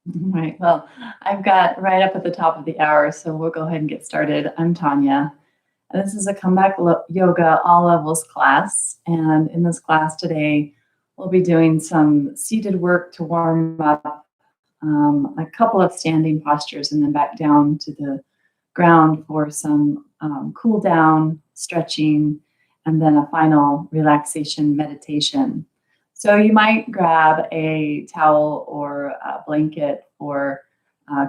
Right. Well, I've got right up at the top of the hour, so we'll go ahead and get started. I'm Tonya. And this is a comeback yoga all levels class. And in this class today, we'll be doing some seated work to warm up, a couple of standing postures, and then back down to the ground for some cool down, stretching, and then a final relaxation meditation. So you might grab a towel or a blanket for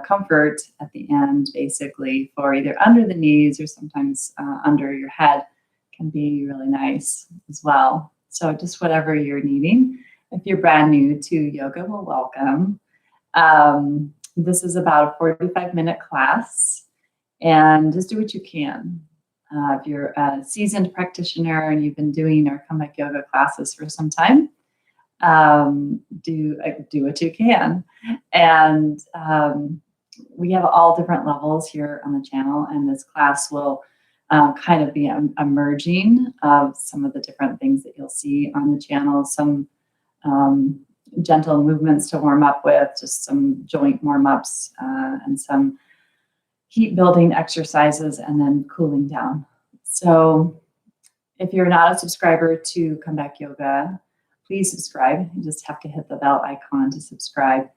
comfort at the end, basically, for either under the knees or sometimes under your head can be really nice as well. So just whatever you're needing. If you're brand new to yoga, well, welcome. This is about a 45-minute class, and just do what you can. If you're a seasoned practitioner and you've been doing our comeback yoga classes for some time, do what you can. And we have all different levels here on the channel, and this class will kind of be a merging of some of the different things that you'll see on the channel. Some gentle movements to warm up with, just some joint warm-ups, and some heat building exercises, and then cooling down. So if you're not a subscriber to Comeback Yoga, please subscribe. You just have to hit the bell icon to subscribe.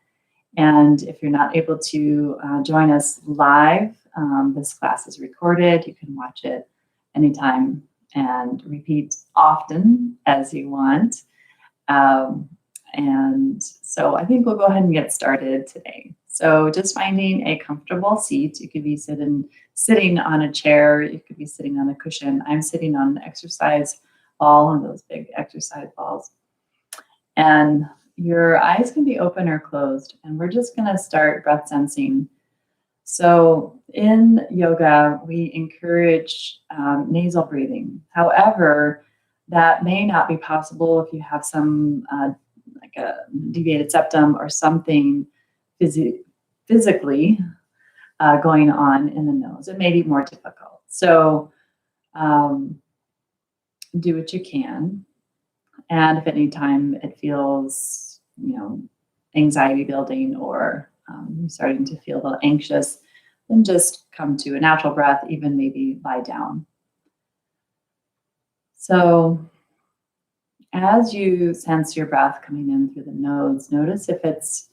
And if you're not able to join us live, this class is recorded. You can watch it anytime and repeat often as you want. And so I think we'll go ahead and get started today. So just finding a comfortable seat. You could be sitting on a chair. You could be sitting on a cushion. I'm sitting on an exercise ball, one of those big exercise balls. And your eyes can be open or closed. And we're just going to start breath sensing. So in yoga, we encourage nasal breathing. However, that may not be possible if you have some like a deviated septum or something physically going on in the nose. It may be more difficult. So do what you can. And if at any time it feels, anxiety building, or you're starting to feel a little anxious, then just come to a natural breath, even maybe lie down. So as you sense your breath coming in through the nose, notice if it's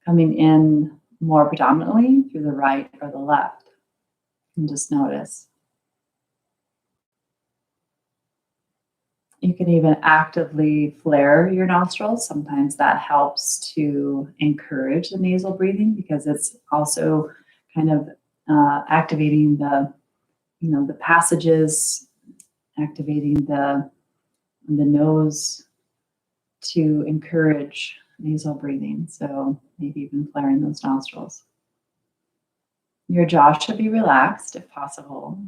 coming in more predominantly through the right or the left. And just notice. You can even actively flare your nostrils. Sometimes that helps to encourage the nasal breathing, because it's also kind of activating the passages, activating the nose to encourage nasal breathing. So maybe even flaring those nostrils. Your jaw should be relaxed if possible.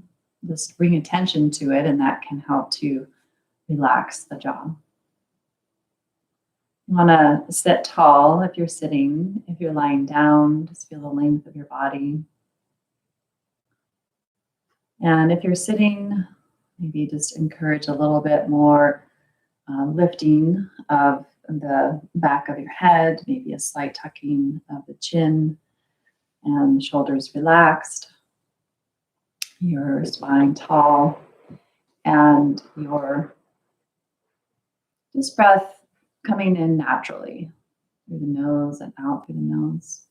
Just bring attention to it, and that can help to relax the jaw. You want to sit tall if you're sitting. If you're lying down, just feel the length of your body. And if you're sitting, maybe just encourage a little bit more lifting of the back of your head, maybe a slight tucking of the chin, and the shoulders relaxed, your spine tall, and your just breath coming in naturally through the nose and out through the nose.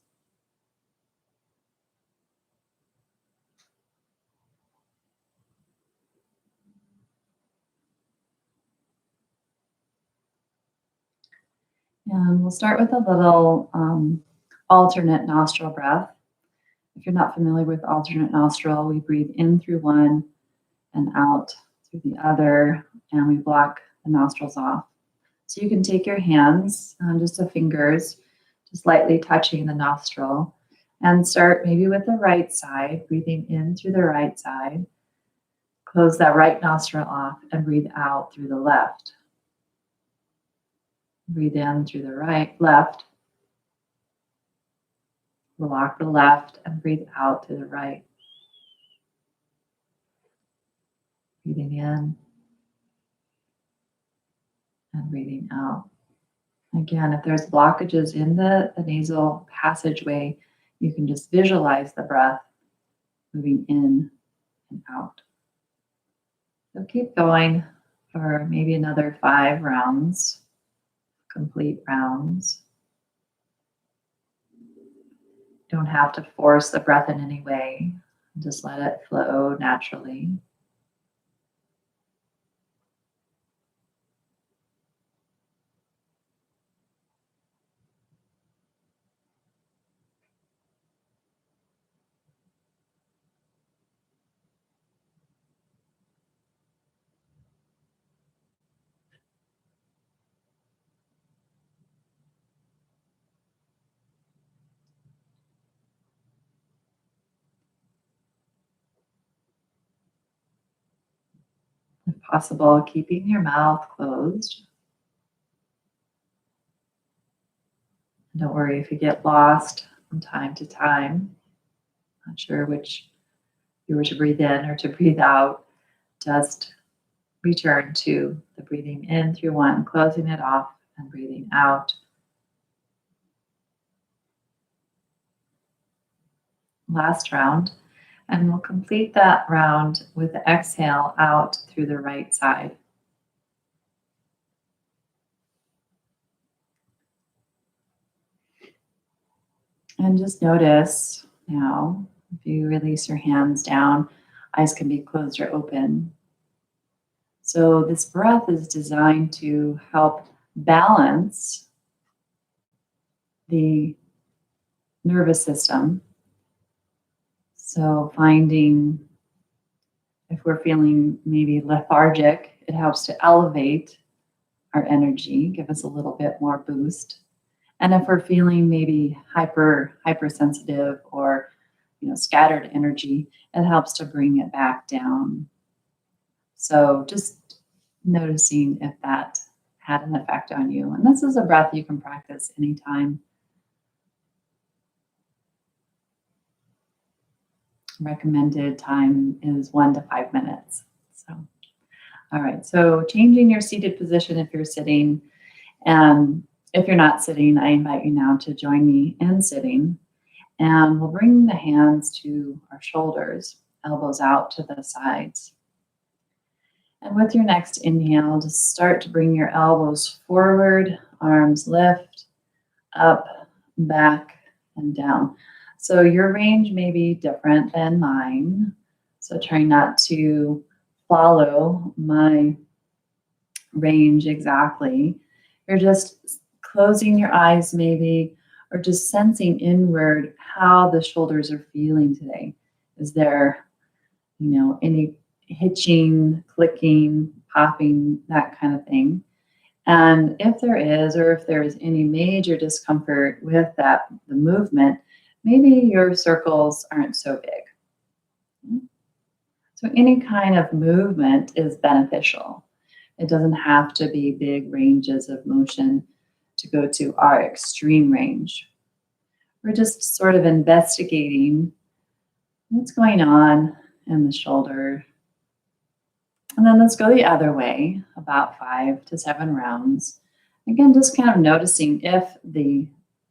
And we'll start with a little alternate nostril breath. If you're not familiar with alternate nostril, we breathe in through one and out through the other, and we block the nostrils off. So you can take your hands, just the fingers, just lightly touching the nostril, and start maybe with the right side, breathing in through the right side. Close that right nostril off and breathe out through the left. Breathe in through the left. Block the left and breathe out through the right. Breathing in and breathing out. Again, if there's blockages in the nasal passageway. You can just visualize the breath moving in and out. So keep going for maybe another 5 rounds, complete rounds. Don't have to force the breath in any way. Just let it flow naturally. If possible, keeping your mouth closed. Don't worry if you get lost from time to time. Not sure which you were to breathe in or to breathe out. Just return to the breathing in through one, closing it off, and breathing out. Last round. And we'll complete that round with the exhale out through the right side. And just notice now, if you release your hands down, eyes can be closed or open. So this breath is designed to help balance the nervous system. So finding if we're feeling maybe lethargic, it helps to elevate our energy, give us a little bit more boost. And if we're feeling maybe hypersensitive or scattered energy, it helps to bring it back down. So just noticing if that had an effect on you. And this is a breath you can practice anytime. Recommended time is 1 to 5 minutes. So, all right. So changing your seated position if you're sitting. And if you're not sitting, I invite you now to join me in sitting. And we'll bring the hands to our shoulders, elbows out to the sides. And with your next inhale, just start to bring your elbows forward, arms lift, up, back, and down. So your range may be different than mine. So try not to follow my range exactly. You're just closing your eyes maybe, or just sensing inward how the shoulders are feeling today. Is there, any hitching, clicking, popping, that kind of thing? And if there is, or if there is any major discomfort with the movement, maybe your circles aren't so big. So any kind of movement is beneficial. It doesn't have to be big ranges of motion to go to our extreme range. We're just sort of investigating what's going on in the shoulder. And then let's go the other way, about 5 to 7 rounds. Again, just kind of noticing if the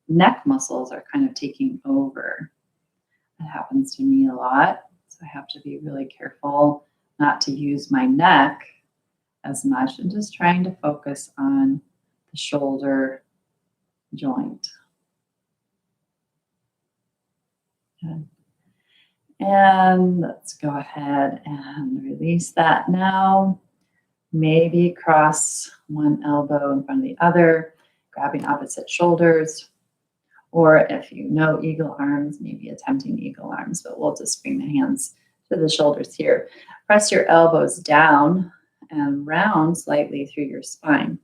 neck muscles are kind of taking over. That happens to me a lot. So I have to be really careful not to use my neck as much and just trying to focus on the shoulder joint. Good. And let's go ahead and release that now. Maybe cross one elbow in front of the other, grabbing opposite shoulders. Or if you know eagle arms, maybe attempting eagle arms, but we'll just bring the hands to the shoulders here. Press your elbows down and round slightly through your spine.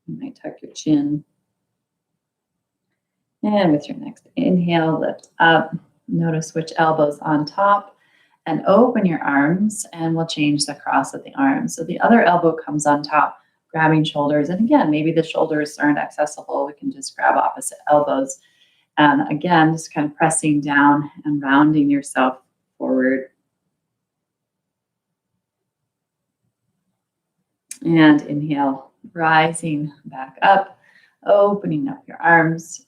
You might tuck your chin. And with your next inhale, lift up. Notice which elbow's on top and open your arms, and we'll change the cross of the arms. So the other elbow comes on top, grabbing shoulders. And again, maybe the shoulders aren't accessible. We can just grab opposite elbows. And again, just kind of pressing down and rounding yourself forward. And inhale, rising back up, opening up your arms.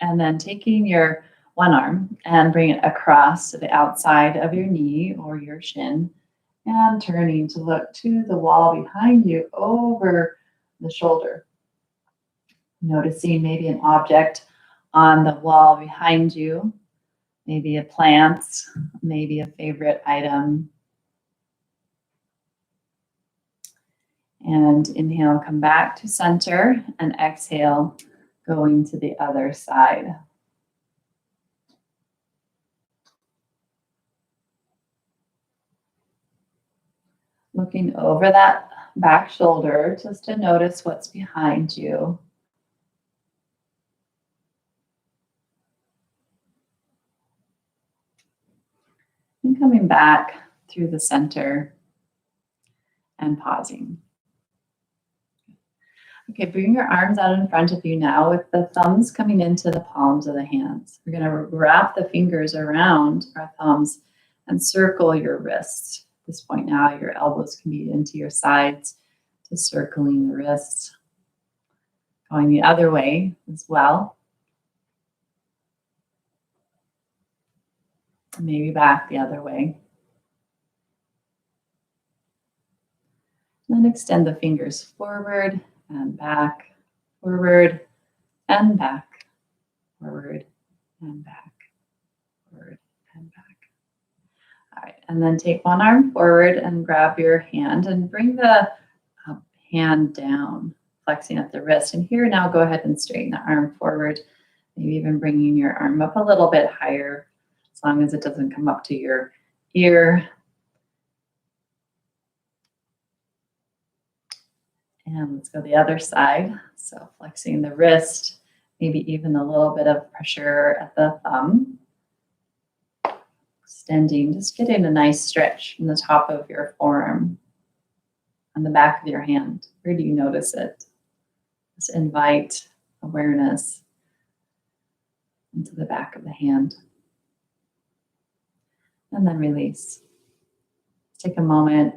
And then taking your one arm and bring it across to the outside of your knee or your shin and turning to look to the wall behind you over the shoulder. Noticing maybe an object on the wall behind you, maybe a plant, maybe a favorite item. And inhale, come back to center, and exhale, going to the other side. Looking over that back shoulder just to notice what's behind you. And coming back through the center and pausing. Okay, bring your arms out in front of you now with the thumbs coming into the palms of the hands. We're going to wrap the fingers around our thumbs and circle your wrists. At this point now, your elbows can be into your sides, just circling the wrists. Going the other way as well. Maybe back the other way. Then extend the fingers forward and back, forward and back, forward and back, forward and back. All right, and then take one arm forward and grab your hand and bring the hand down, flexing at the wrist. And here now go ahead and straighten the arm forward, maybe even bringing your arm up a little bit higher, as long as it doesn't come up to your ear. And let's go the other side. So flexing the wrist, maybe even a little bit of pressure at the thumb. Extending, just getting a nice stretch from the top of your forearm on the back of your hand. Where do you notice it? Just invite awareness into the back of the hand. And then release. Take a moment.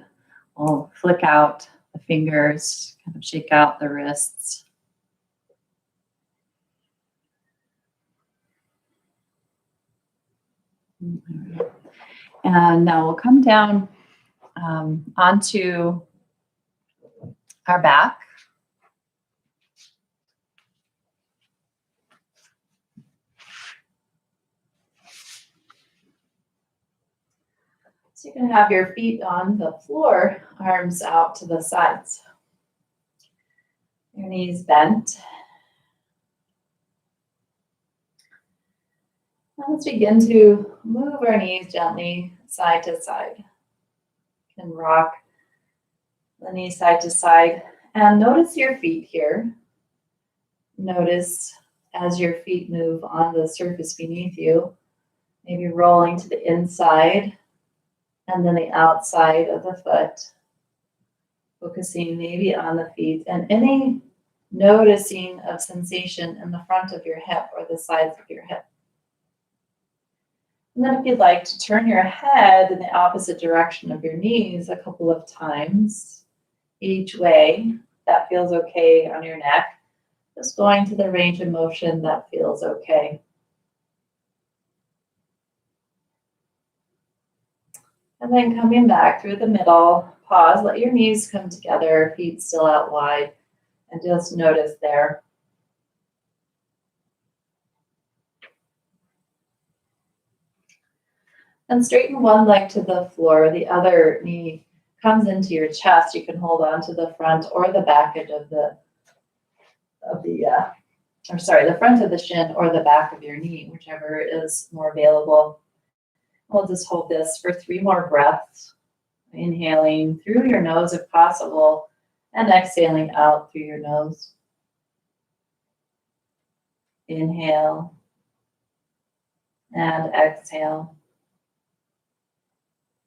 We'll flick out the fingers, kind of shake out the wrists. And now we'll come down onto our back. So you can have your feet on the floor, arms out to the sides. Your knees bent. Now let's begin to move our knees gently side to side. You can rock the knees side to side and notice your feet here. Notice as your feet move on the surface beneath you, maybe rolling to the inside and then the outside of the foot, focusing maybe on the feet and any noticing of sensation in the front of your hip or the sides of your hip. And then if you'd like to turn your head in the opposite direction of your knees a couple of times each way, that feels okay on your neck. Just going to the range of motion that feels okay. And then coming back through the middle, pause, let your knees come together, feet still out wide, and just notice there. And straighten one leg to the floor, the other knee comes into your chest. You can hold on to the front or the back edge of the front of the shin or the back of your knee, whichever is more available. We'll just hold this for 3 more breaths, inhaling through your nose if possible, and exhaling out through your nose. Inhale and exhale.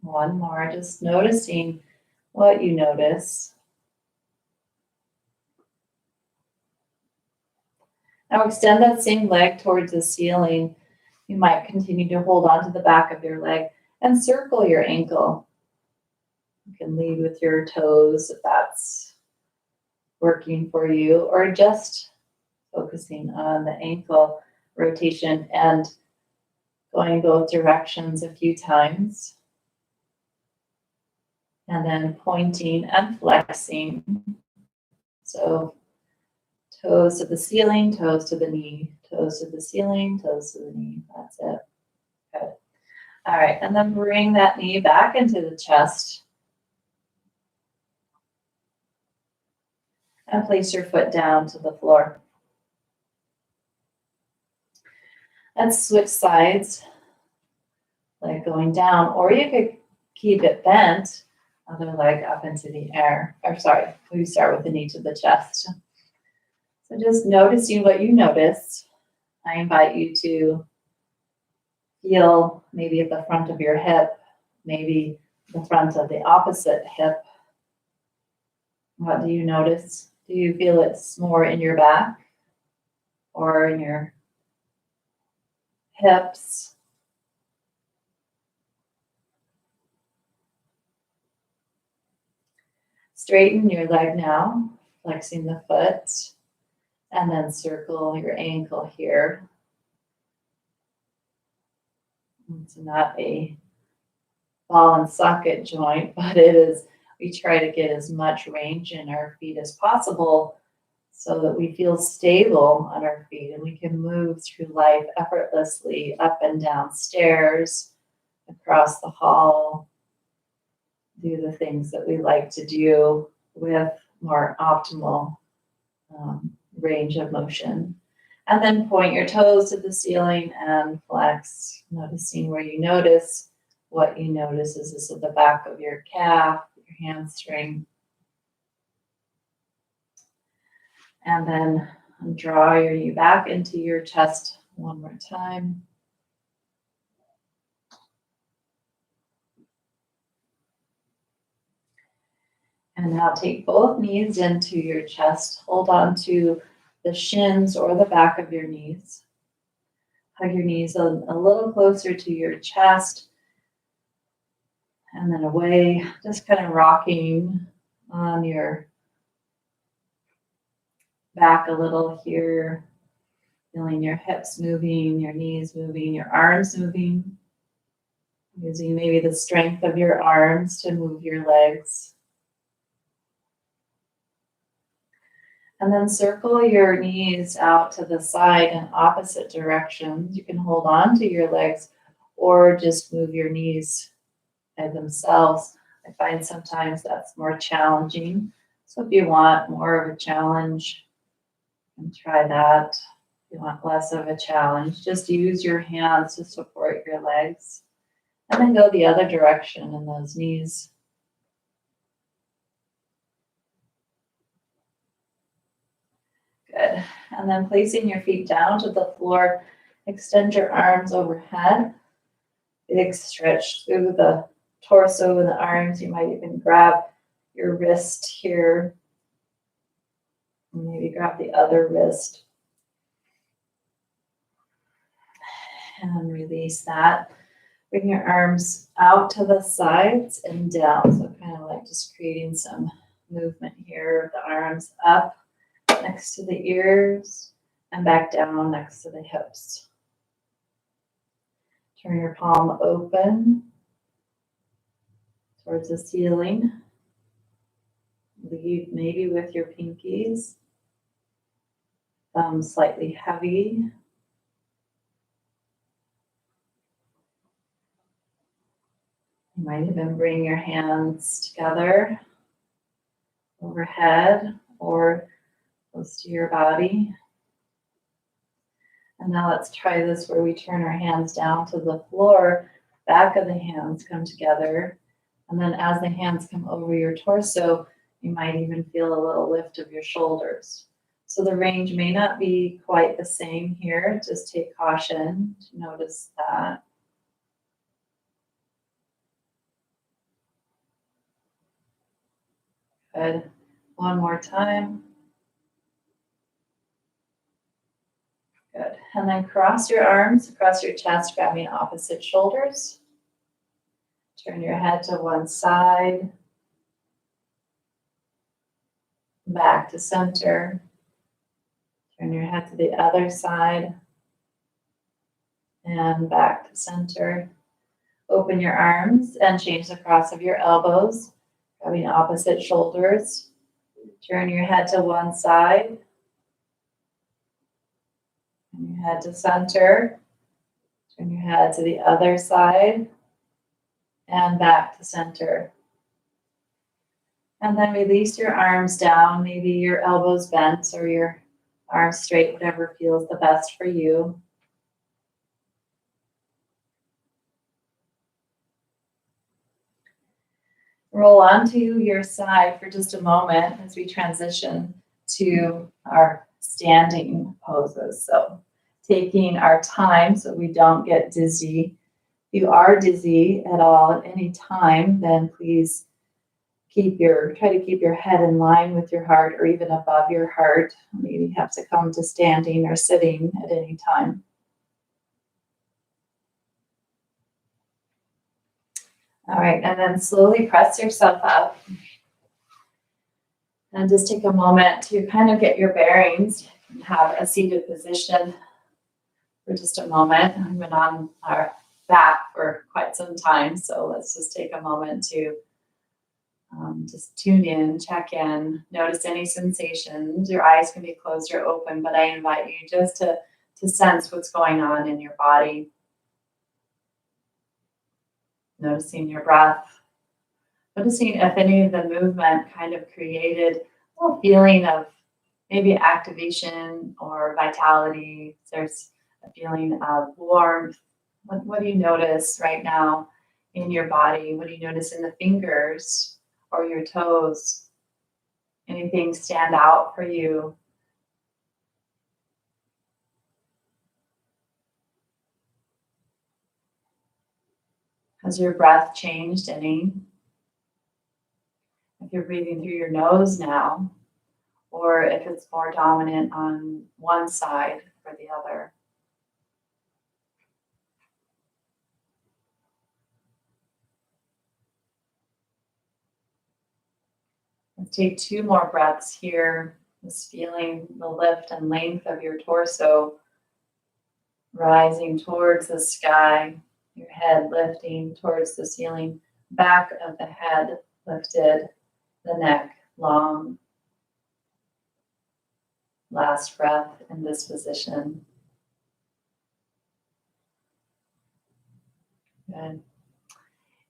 One more, just noticing what you notice. Now extend that same leg towards the ceiling. You might continue to hold on to the back of your leg and circle your ankle. You can lead with your toes if that's working for you, or just focusing on the ankle rotation and going both directions a few times. And then pointing and flexing. So toes to the ceiling, toes to the knee, toes to the ceiling, toes to the knee. That's it. Good. All right, and then bring that knee back into the chest. And place your foot down to the floor. Let's switch sides, leg going down, or you could keep it bent, other leg up into the air. Or sorry, we start with the knee to the chest. So just noticing what you notice. I invite you to feel maybe at the front of your hip, maybe the front of the opposite hip. What do you notice? Do you feel it's more in your back or in your hips? Straighten your leg now, flexing the foot, and then circle your ankle here. It's not a ball and socket joint, but it is, we try to get as much range in our feet as possible so that we feel stable on our feet and we can move through life effortlessly, up and down stairs, across the hall, do the things that we like to do with more optimal range of motion. And then point your toes to the ceiling and flex, noticing where you notice. What you notice is this at the back of your calf, your hamstring. And then draw your knee back into your chest one more time. And now take both knees into your chest. Hold on to the shins or the back of your knees. Hug your knees a little closer to your chest. And then away, just kind of rocking on your back a little here. Feeling your hips moving, your knees moving, your arms moving. Using maybe the strength of your arms to move your legs. And then circle your knees out to the side in opposite directions. You can hold on to your legs or just move your knees by themselves. I find sometimes that's more challenging. So if you want more of a challenge, you can try that. If you want less of a challenge, just use your hands to support your legs. And then go the other direction in those knees. Good. And then placing your feet down to the floor, extend your arms overhead. Big stretch through the torso and the arms. You might even grab your wrist here. And maybe grab the other wrist. And release that. Bring your arms out to the sides and down. So kind of like just creating some movement here. The arms up next to the ears and back down next to the hips. Turn your palm open towards the ceiling. Lead maybe with your pinkies. Thumb slightly heavy. You might even bring your hands together overhead or close to your body. And now let's try this where we turn our hands down to the floor. Back of the hands come together. And then as the hands come over your torso, you might even feel a little lift of your shoulders. So the range may not be quite the same here. Just take caution to notice that. Good. One more time. Good. And then cross your arms across your chest, grabbing opposite shoulders. Turn your head to one side. Back to center. Turn your head to the other side. and back to center. Open your arms and change the cross of your elbows, grabbing opposite shoulders. Turn your head to one side. Turn your head to center. Turn your head to the other side and back to center. And then release your arms down, maybe your elbows bent or your arms straight, whatever feels the best for you. Roll onto your side for just a moment as we transition to our standing poses. So taking our time so we don't get dizzy. If you are dizzy at all at any time, then please try to keep your head in line with your heart or even above your heart. Maybe you have to come to standing or sitting at any time. All right, and then slowly press yourself up. And just take a moment to kind of get your bearings and have a seated position for just a moment. I've been on our back for quite some time, so let's just take a moment to just tune in, check in, notice any sensations. Your eyes can be closed or open, but I invite you just to sense what's going on in your body. Noticing your breath. Noticing if any of the movement kind of created a little feeling of maybe activation or vitality. There's a feeling of warmth. What do you notice right now in your body? What do you notice in the fingers or your toes? Anything stand out for you? Has your breath changed any? If you're breathing through your nose now, or if it's more dominant on one side or the other. Let's take 2 more breaths here. Just feeling the lift and length of your torso rising towards the sky, your head lifting towards the ceiling, back of the head lifted, the neck long. Last breath in this position. Good.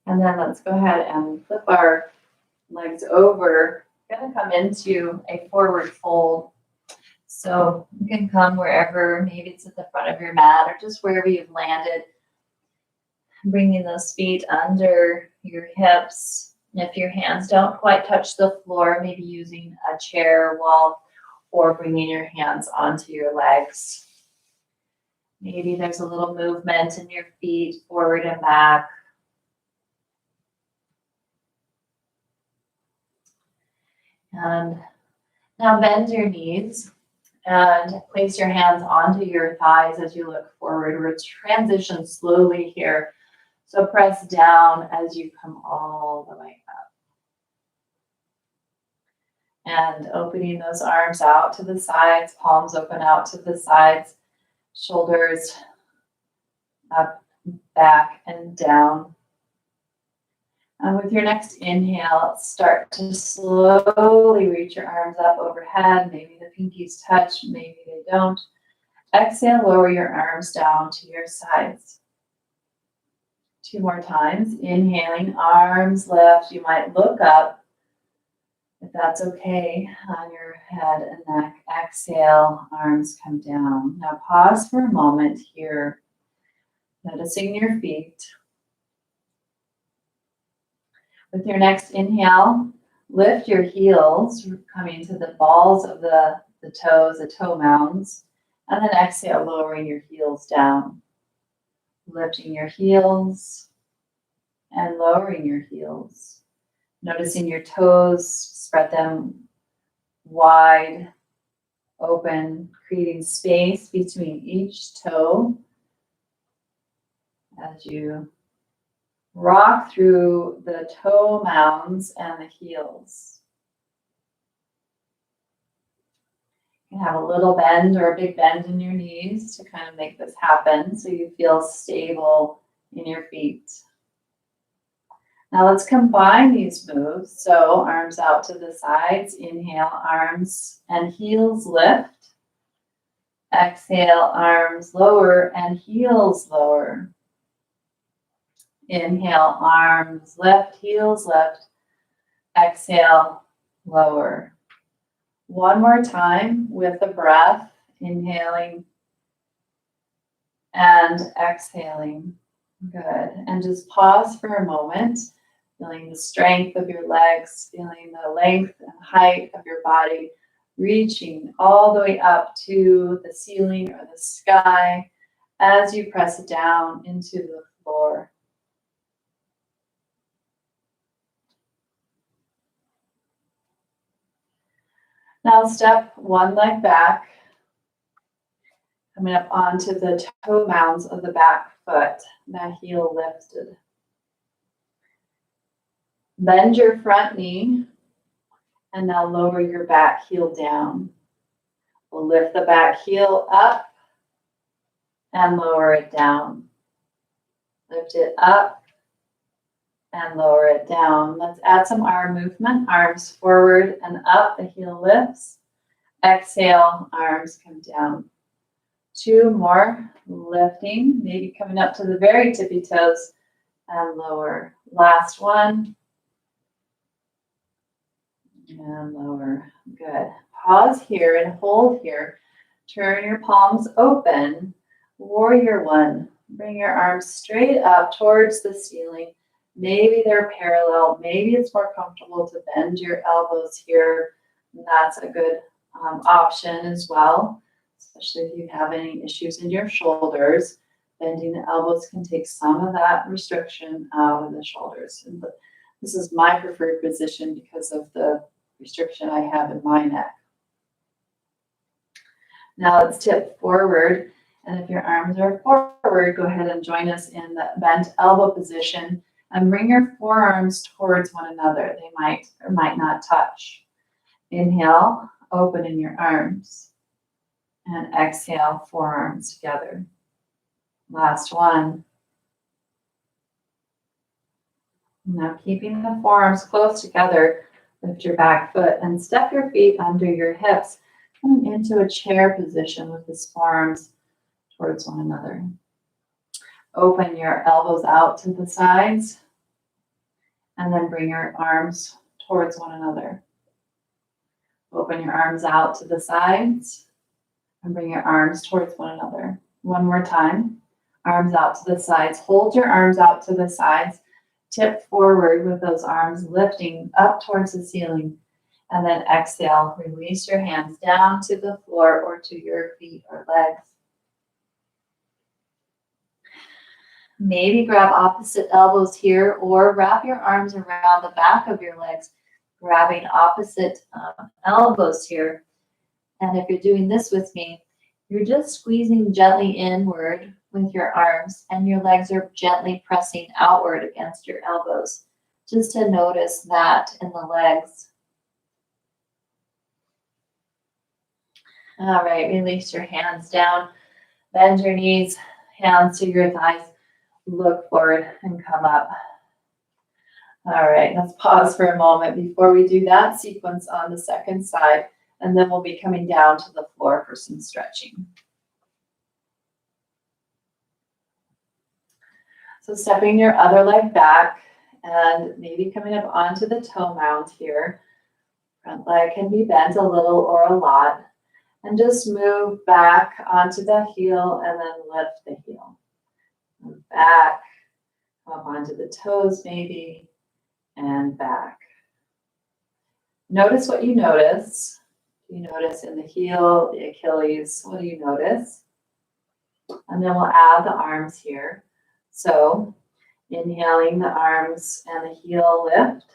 And then let's go ahead and flip our legs over. We're going to come into a forward fold. So you can come wherever, maybe it's at the front of your mat or just wherever you've landed. Bringing those feet under your hips. And if your hands don't quite touch the floor, maybe using a chair, wall, or bringing your hands onto your legs. Maybe there's a little movement in your feet, forward and back. And now bend your knees and place your hands onto your thighs as you look forward. We're transition slowly here. So press down as you come all the way up. And opening those arms out to the sides, palms open out to the sides, shoulders up, back, and down. And with your next inhale, start to slowly reach your arms up overhead. Maybe the pinkies touch, maybe they don't. Exhale, lower your arms down to your sides. 2 more times. Inhaling, arms lift. You might look up, if that's okay, on your head and neck. Exhale, arms come down. Now pause for a moment here, noticing your feet. With your next inhale, lift your heels, coming to the balls of the toes, the toe mounds, and then exhale, lowering your heels down. Lifting your heels and lowering your heels. Noticing your toes, spread them wide, open, creating space between each toe as you rock through the toe mounds and the heels. You can have a little bend or a big bend in your knees to kind of make this happen so you feel stable in your feet. Now let's combine these moves. So arms out to the sides. Inhale, arms and heels lift. Exhale, arms lower and heels lower. Inhale, arms lift, heels lift. Exhale, lower. One more time with the breath, inhaling and exhaling. Good. And just pause for a moment, feeling the strength of your legs, feeling the length and height of your body, reaching all the way up to the ceiling or the sky as you press down into the floor. Now step one leg back, coming up onto the toe mounds of the back foot, that heel lifted. Bend your front knee, and now lower your back heel down. We'll lift the back heel up and lower it down. Lift it up and lower it down. Let's add some arm movement. Arms forward and up, the heel lifts. Exhale, arms come down. Two more, lifting, maybe coming up to the very tippy toes and lower. Last one. And lower. Good. Pause here and hold here. Turn your palms open. Warrior one. Bring your arms straight up towards the ceiling. Maybe they're parallel. Maybe it's more comfortable to bend your elbows here. That's a good option as well, especially if you have any issues in your shoulders. Bending the elbows can take some of that restriction out of the shoulders. And this is my preferred position because of the restriction I have in my neck. Now let's tip forward. And if your arms are forward, go ahead and join us in the bent elbow position and bring your forearms towards one another. They might or might not touch. Inhale, open in your arms. And exhale, forearms together. Last one. Now keeping the forearms close together, lift your back foot and step your feet under your hips, coming into a chair position with the forearms towards one another. Open your elbows out to the sides and then bring your arms towards one another. Open your arms out to the sides and bring your arms towards one another. One more time. Arms out to the sides. Hold your arms out to the sides. Tip forward with those arms lifting up towards the ceiling. And then exhale. Release your hands down to the floor or to your feet or legs. Maybe grab opposite elbows here or wrap your arms around the back of your legs, grabbing opposite elbows here. And if you're doing this with me, you're just squeezing gently inward with your arms and your legs are gently pressing outward against your elbows. Just to notice that in the legs. All right, release your hands down, bend your knees, hands to your thighs. Look forward and come up. All right, let's pause for a moment before we do that sequence on the second side, and then we'll be coming down to the floor for some stretching. So stepping your other leg back and maybe coming up onto the toe mound here. Front leg can be bent a little or a lot. And just move back onto the heel and then lift the heel. Move back, up onto the toes maybe, and back. Notice what you notice. You notice in the heel, the Achilles, what do you notice? And then we'll add the arms here. So inhaling the arms and the heel lift.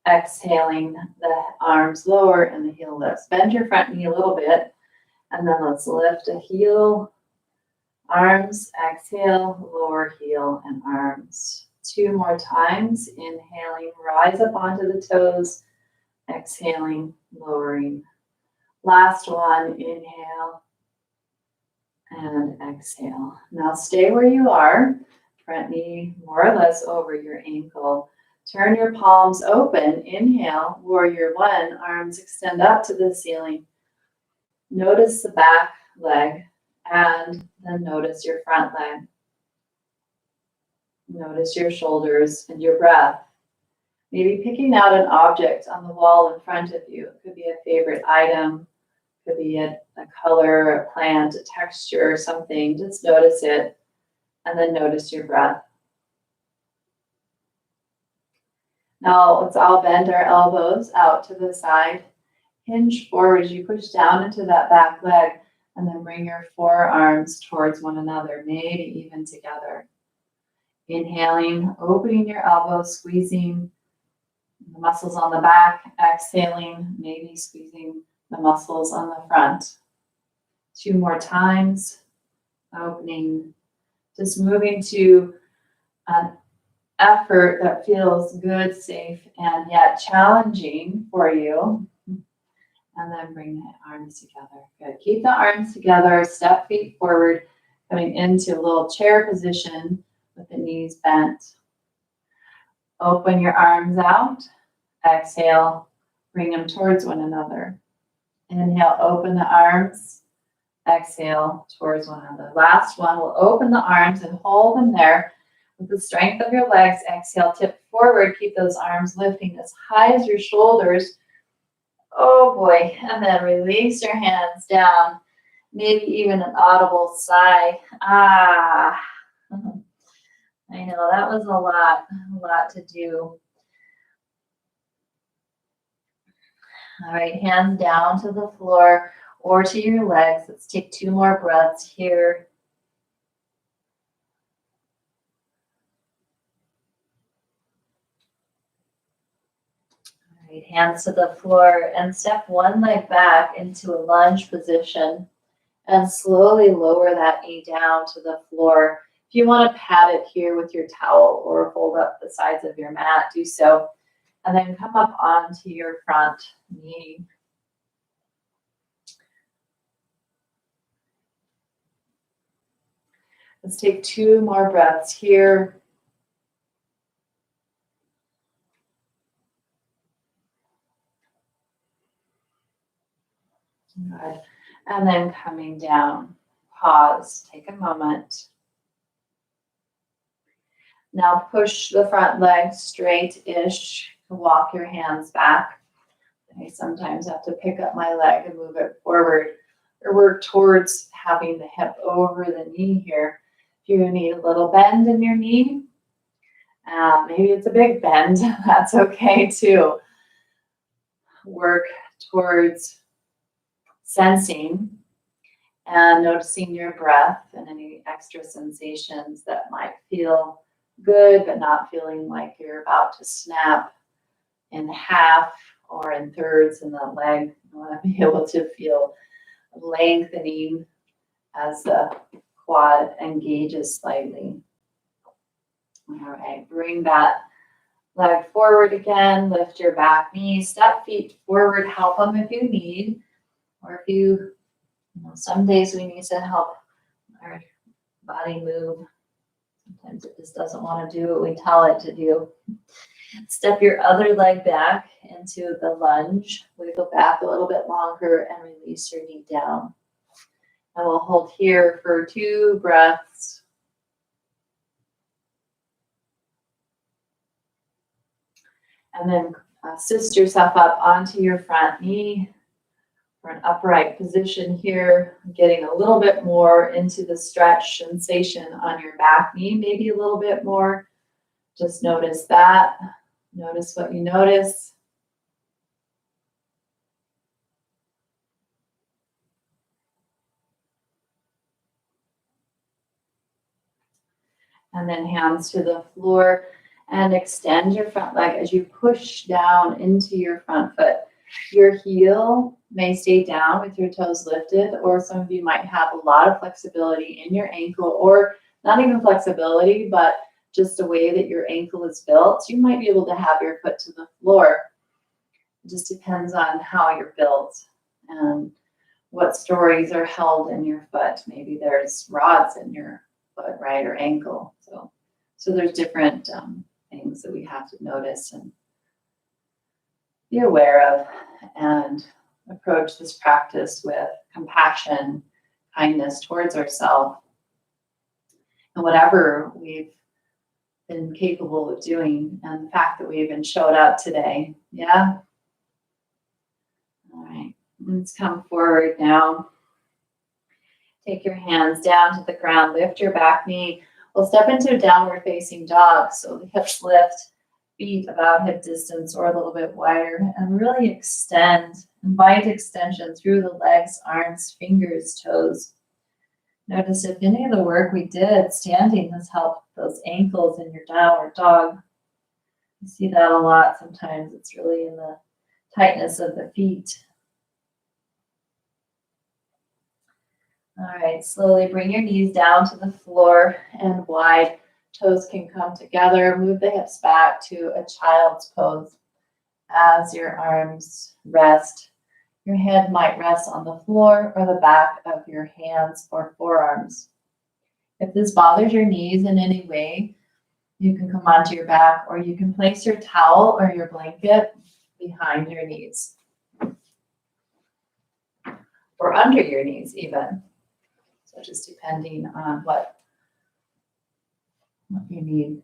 Exhaling the arms lower and the heel lifts. Bend your front knee a little bit. And then let's lift a heel, arms, exhale, lower heel and arms. Two more times. Inhaling, rise up onto the toes. Exhaling, lowering. Last one, inhale and exhale. Now stay where you are, front knee more or less over your ankle. Turn your palms open, inhale, warrior one, arms extend up to the ceiling. Notice the back leg and then notice your front leg. Notice your shoulders and your breath. Maybe picking out an object on the wall in front of you. It could be a favorite item, could be a color, a plant, a texture, something. Just notice it and then notice your breath. Now let's all bend our elbows out to the side. Hinge forward as you push down into that back leg and then bring your forearms towards one another, maybe even together. Inhaling, opening your elbows, squeezing the muscles on the back. Exhaling, maybe squeezing the muscles on the front. 2 more times. Opening, just moving to an effort that feels good, safe, and yet challenging for you. And then bring the arms together. Good. Keep the arms together. Step feet forward, coming into a little chair position with the knees bent. Open your arms out. Exhale. Bring them towards one another. Inhale, open the arms. Exhale, towards one another. Last one, we'll open the arms and hold them there with the strength of your legs. Exhale, tip forward. Keep those arms lifting as high as your shoulders. Oh boy, and then release your hands down. Maybe even an audible sigh. Ah, I know that was a lot to do. All right, hands down to the floor or to your legs. Let's take 2 more breaths here. All right, hands to the floor and step one leg back into a lunge position and slowly lower that knee down to the floor. If you want to pat it here with your towel or hold up the sides of your mat, do so. And then come up onto your front knee. Let's take 2 more breaths here. Good. And then coming down. Pause. Take a moment. Now push the front leg straight-ish. Walk your hands back. I sometimes have to pick up my leg and move it forward or work towards having the hip over the knee here. If you need a little bend in your knee, maybe it's a big bend, that's okay too. Work towards sensing and noticing your breath and any extra sensations that might feel good, but not feeling like you're about to snap in half or in thirds in the leg. You want to be able to feel lengthening as the quad engages slightly. All right, bring that leg forward again, lift your back knee, step feet forward, help them if you need, or if you some days we need to help our body move. Sometimes it just doesn't want to do what we tell it to do. Step your other leg back into the lunge. Wiggle back a little bit longer and release your knee down. And we'll hold here for 2 breaths. And then assist yourself up onto your front knee for an upright position here. Getting a little bit more into the stretch sensation on your back knee, maybe a little bit more. Just notice that. Notice what you notice. And then hands to the floor and extend your front leg as you push down into your front foot. Your heel may stay down with your toes lifted, or some of you might have a lot of flexibility in your ankle, or not even flexibility, but just the way that your ankle is built. You might be able to have your foot to the floor. It just depends on how you're built. and what stories are held in your foot. Maybe there's rods in your foot, right, or ankle. So there's different things that we have to notice and be aware of, and approach this practice with compassion, kindness towards ourselves, and whatever we've been capable of doing, and the fact that we even showed up today. Yeah. All right. Let's come forward now. Take your hands down to the ground. Lift your back knee. We'll step into a downward facing dog. So the hips lift, feet about hip distance or a little bit wider, and really extend. Invite extension through the legs, arms, fingers, toes. Notice if any of the work we did standing has helped those ankles in your downward dog. You see that a lot sometimes. It's really in the tightness of the feet. All right, slowly bring your knees down to the floor and wide. Toes can come together. Move the hips back to a child's pose as your arms rest. Your head might rest on the floor or the back of your hands or forearms. If this bothers your knees in any way, you can come onto your back, or you can place your towel or your blanket behind your knees, or under your knees even. So just depending on what you need.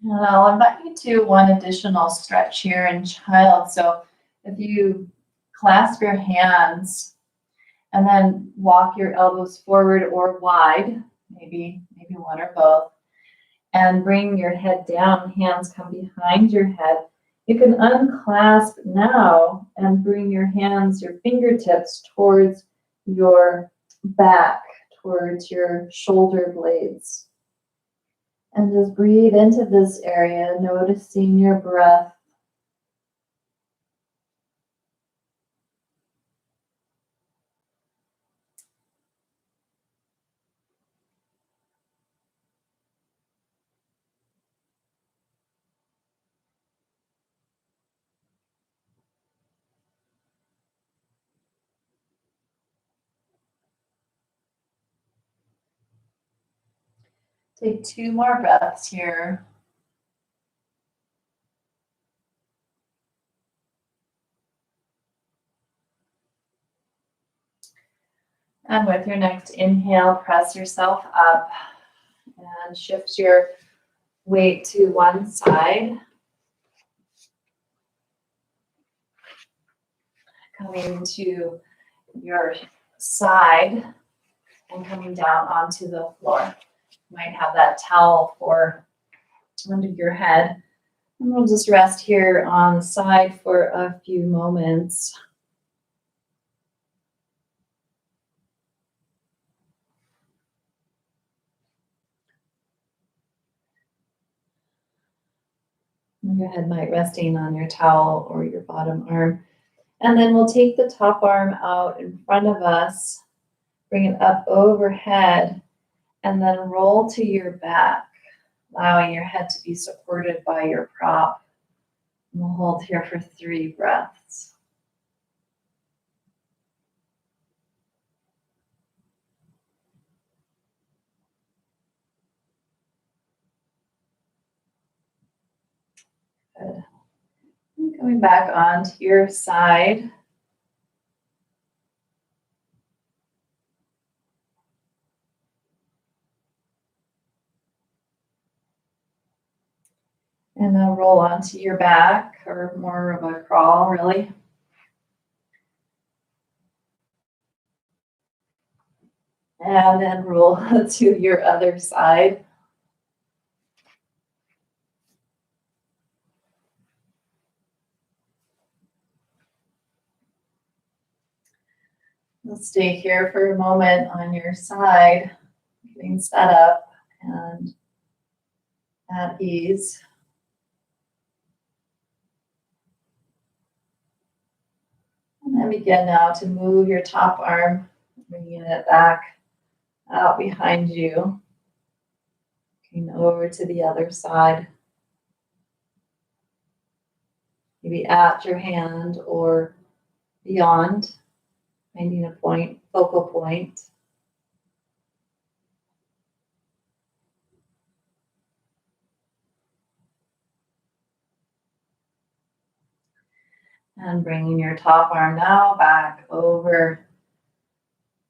And I'll invite you to one additional stretch here in child. So if you clasp your hands and then walk your elbows forward or wide, maybe one or both, and bring your head down, hands come behind your head. You can unclasp now and bring your hands, your fingertips towards your back, towards your shoulder blades. And just breathe into this area, noticing your breath. Take 2 more breaths here. And with your next inhale, press yourself up and shift your weight to one side. Coming to your side and coming down onto the floor. You might have that towel for under your head. And we'll just rest here on the side for a few moments. Your head might resting on your towel or your bottom arm. And then we'll take the top arm out in front of us, bring it up overhead, and then roll to your back, allowing your head to be supported by your prop. And we'll hold here for 3 breaths. Good. And coming back onto your side. And then roll onto your back, or more of a crawl, really. And then roll to your other side. We'll stay here for a moment on your side, getting set up and at ease. And then begin now to move your top arm, bringing it back out behind you. Looking over to the other side. Maybe at your hand or beyond, finding a point, focal point. And bringing your top arm now back over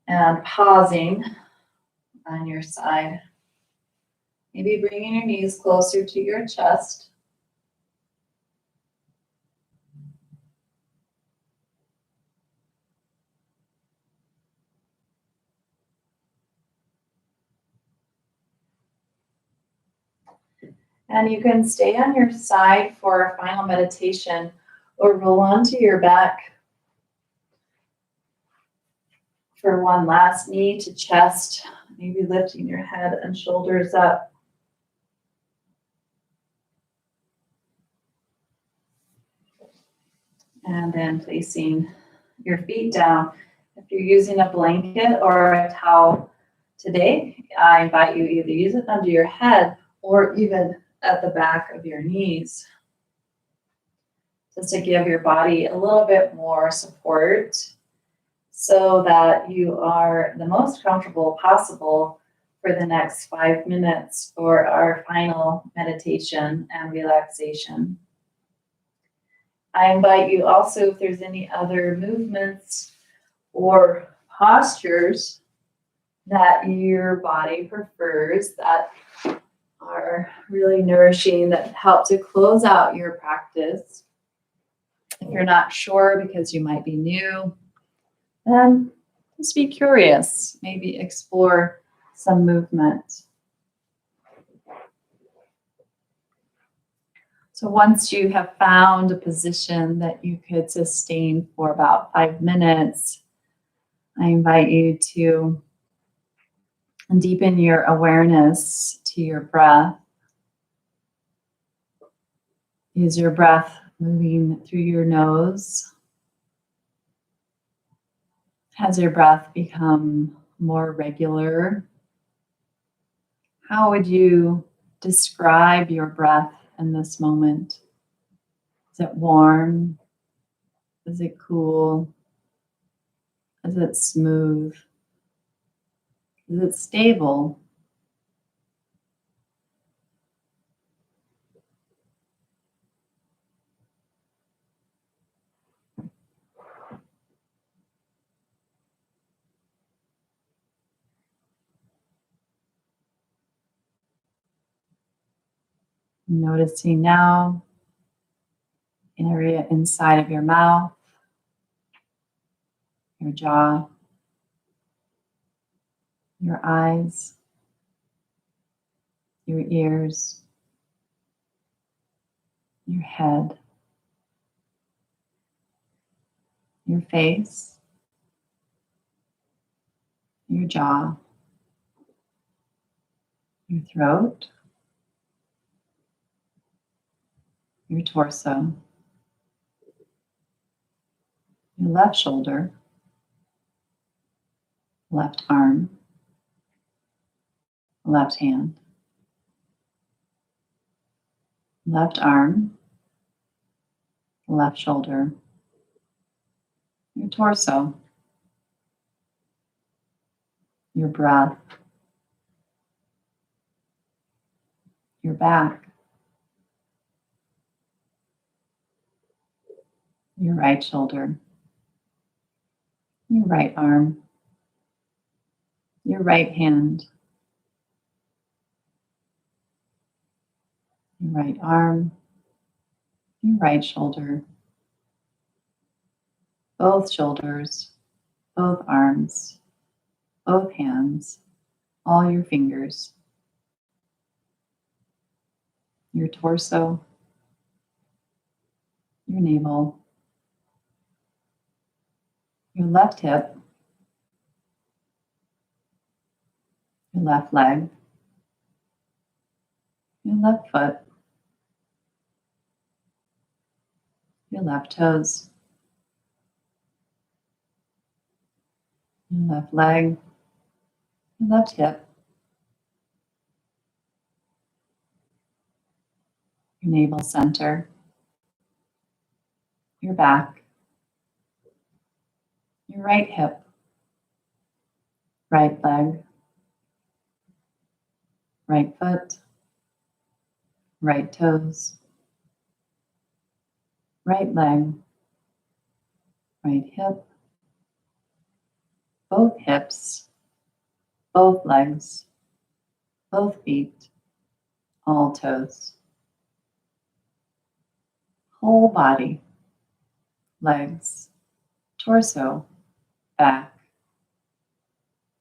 and pausing on your side. Maybe bringing your knees closer to your chest. And you can stay on your side for a final meditation or roll onto your back for one last knee to chest, maybe lifting your head and shoulders up. And then placing your feet down. If you're using a blanket or a towel today, I invite you either use it under your head or even at the back of your knees, just to give your body a little bit more support so that you are the most comfortable possible for the next 5 minutes for our final meditation and relaxation. I invite you also, if there's any other movements or postures that your body prefers that are really nourishing, that help to close out your practice. If you're not sure because you might be new, then just be curious, maybe explore some movement. So once you have found a position that you could sustain for about 5 minutes, I invite you to deepen your awareness to your breath. Is your breath moving through your nose? Has your breath become more regular? How would you describe your breath in this moment? Is it warm? Is it cool? Is it smooth? Is it stable? Noticing now an area inside of your mouth, your jaw, your eyes, your ears, your head, your face, your jaw, your throat, your torso, your left shoulder, left arm, left hand, left arm, left shoulder, your torso, your breath, your back, your right shoulder, your right arm, your right hand, your right arm, your right shoulder, both shoulders, both arms, both hands, all your fingers, your torso, your navel, your left hip, your left leg, your left foot, your left toes, your left leg, your left hip, your navel center, your back, your right hip, right leg, right foot, right toes, right leg, right hip, both hips, both legs, both feet, all toes. Whole body, legs, torso, back,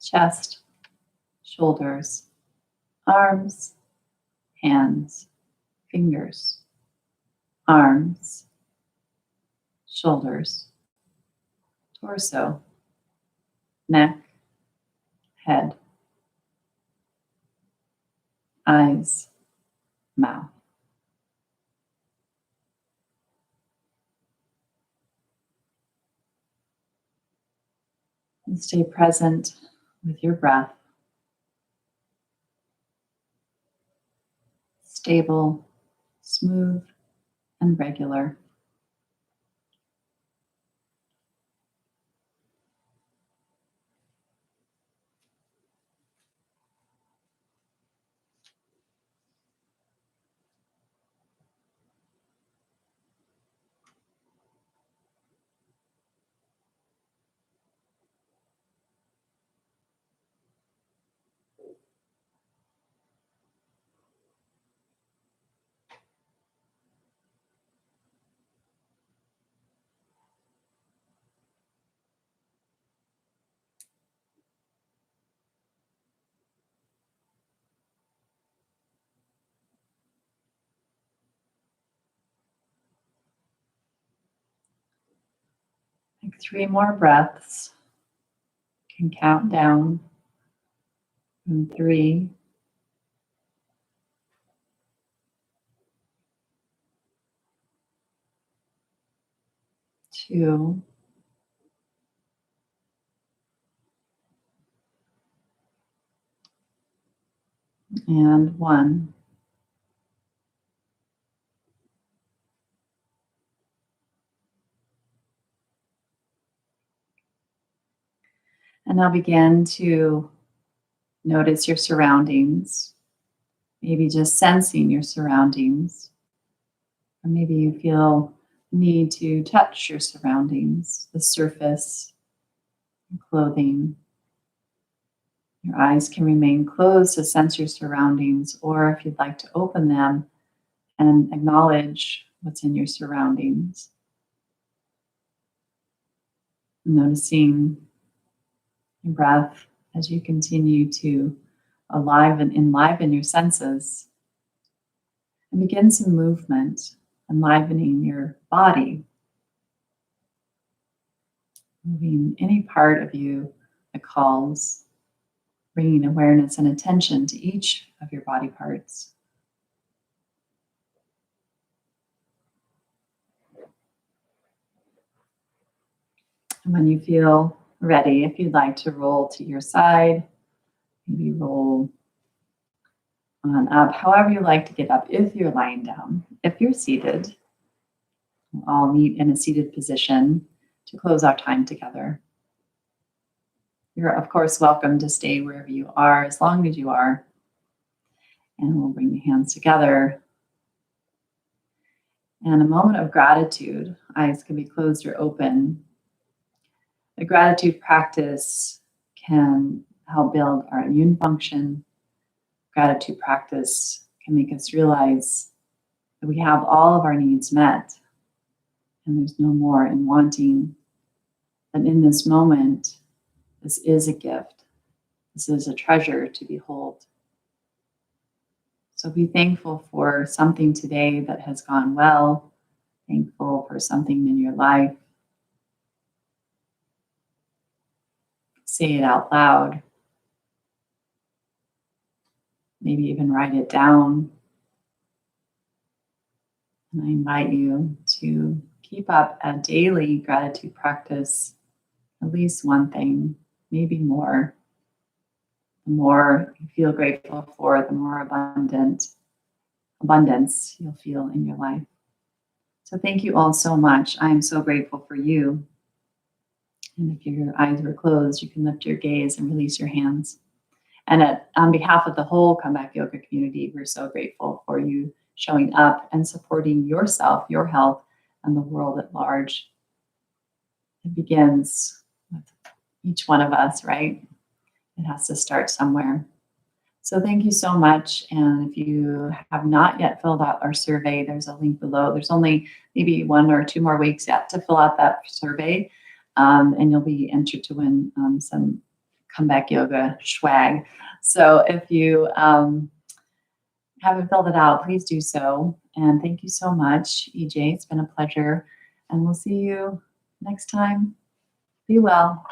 chest, shoulders, arms, hands, fingers, arms, shoulders, torso, neck, head, eyes, mouth. And stay present with your breath. Stable, smooth, and regular. Take 3 more breaths. You can count down from 3, 2, and 1. And now begin to notice your surroundings, maybe just sensing your surroundings, or maybe you feel the need to touch your surroundings, the surface, your clothing. Your eyes can remain closed to sense your surroundings, or if you'd like to open them and acknowledge what's in your surroundings. Noticing your breath as you continue to enliven your senses, and begin some movement, enlivening your body, moving any part of you that calls, bringing awareness and attention to each of your body parts. And when you feel ready, if you'd like to roll to your side, maybe roll on up, however you like to get up. If you're lying down, if you're seated, we'll all meet in a seated position to close our time together. You're, of course, welcome to stay wherever you are, as long as you are. And we'll bring the hands together. And a moment of gratitude. Eyes can be closed or open. The gratitude practice can help build our immune function. Gratitude practice can make us realize that we have all of our needs met, and there's no more in wanting. That in this moment, this is a gift. This is a treasure to behold. So be thankful for something today that has gone well. Thankful for something in your life. Say it out loud. Maybe even write it down. And I invite you to keep up a daily gratitude practice, at least one thing, maybe more. the more you feel grateful for, the more abundance you'll feel in your life. So thank you all so much. I am so grateful for you. And if your eyes were closed, you can lift your gaze and release your hands. And on behalf of the whole Comeback Yoga community, we're so grateful for you showing up and supporting yourself, your health, and the world at large. It begins with each one of us, right? It has to start somewhere. So thank you so much. And if you have not yet filled out our survey, there's a link below. There's only maybe 1 or 2 more weeks yet to fill out that survey. And you'll be entered to win some Comeback Yoga swag. So if you haven't filled it out, please do so. And thank you so much, EJ. It's been a pleasure. And we'll see you next time. Be well.